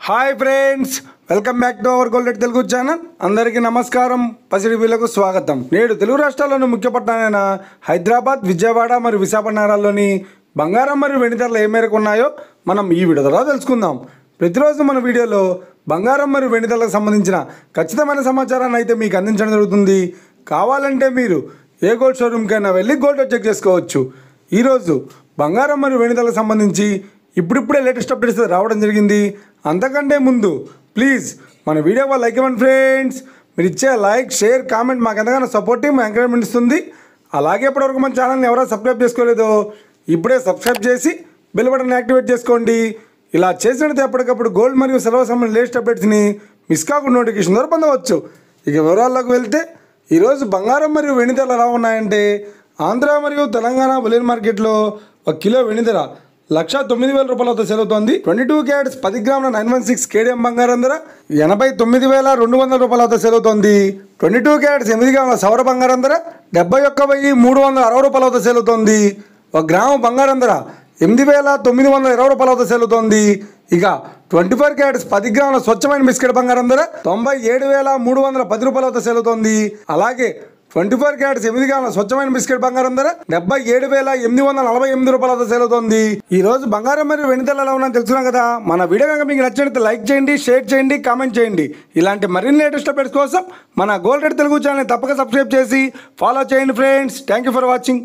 Hi friends, welcome back to our gold Telugu channel. అందరికీ నమస్కారం. పసిడి వీళ్ళకు స్వాగతం. నేడు తెలుగు రాష్ట్రాల్లోని ముఖ్య పట్టణాలైన హైదరాబాద్, విజయవాడ మరియు విశాఖపట్నం నగరాల్లోని బంగారం మరియు వెండి ధరలు ఏ మేరకు ఉన్నాయో మనం ఈ వీడియో ద్వారా తెలుసుకుందాం. ప్రతిరోజు మన వీడియోలో బంగారం మరియు వెండి ధరలకు సంబంధించిన ఖచ్చితమైన సమాచారాన్ని అయితే మీకు అందించడం జరుగుతుంది. కావాలంటే మీరు ఏ గోల్డ్ షోరూమ్కైనా వెళ్ళి గోల్డ్ చెక్ చేసుకోవచ్చు. ఈరోజు బంగారం మరియు వెండి ధరలకు సంబంధించి ఇప్పుడిప్పుడే లేటెస్ట్ అప్డేట్స్ రావడం జరిగింది. అంతకంటే ముందు ప్లీజ్ మన వీడియో లైక్ ఇవ్వండి ఫ్రెండ్స్. మీరు ఇచ్చే లైక్, షేర్, కామెంట్ మాకు ఎంతగానో సపోర్టివ్, ఎంకరేజ్మెంట్ ఇస్తుంది. అలాగే ఇప్పటివరకు మన ఛానల్ని ఎవరైనా సబ్స్క్రైబ్ చేసుకోలేదో ఇప్పుడే సబ్స్క్రైబ్ చేసి బెల్ బటన్ యాక్టివేట్ చేసుకోండి. ఇలా చేసినట్టు ఎప్పటికప్పుడు గోల్డ్ మరియు సిల్వర్ సంబంధించిన లేటెస్ట్ అప్డేట్స్ని మిస్ కాకుండా నోటిఫికేషన్ ద్వారా పొందవచ్చు. ఇక వివరాల్లోకి వెళ్తే ఈరోజు బంగారం మరియు వెండి ధరలు ఎలా ఉన్నాయంటే, ఆంధ్ర మరియు తెలంగాణ బులియన్ మార్కెట్లో 1 కిలో వెండి ధర 1,09,000 రూపాయలతో సేల్ అవుతోంది. 22 క్యారెట్స్ 10 గ్రాముల 916 కేడిఎం బంగారం ధర 89,200 రూపాయలతో సేల్ అవుతోంది. 22 క్యారెట్స్ 8 గ్రాముల సౌర బంగారం ధర 71,360 రూపాయలతో సేల్ అవుతోంది. 1 గ్రాము బంగారం ధర 8,920 రూపాయలతో సేల్ అవుతోంది. ఇక 24 క్యారెట్స్ 10 గ్రాముల స్వచ్ఛమైన బిస్కెట్ బంగారం ధర 97,310 రూపాయలతో సేల్ అవుతోంది. అలాగే 24 క్యారెట్స్ 8 గ్రాముల స్వచ్ఛమైన బిస్కెట్ బంగారం ధర 77,848 రూపాయలతో సేల్ అవుతోంది. ఈ రోజు బంగారం మరియు వెండి ధరలు ఎలా ఉన్నాయని తెలుసుకున్నాం కదా. మన వీడియో కనుక మీకు నచ్చినట్లయితే లైక్ చేయండి, షేర్ చేయండి, కామెంట్ చేయండి. ఇలాంటి మరిన్ని లేటెస్ట్ అప్డేట్స్ కోసం మన గోల్డ్ తెలుగు ఛానల్ తప్పక సబ్స్క్రైబ్ చేసి ఫాలో చేయండి friends. Thank you for watching.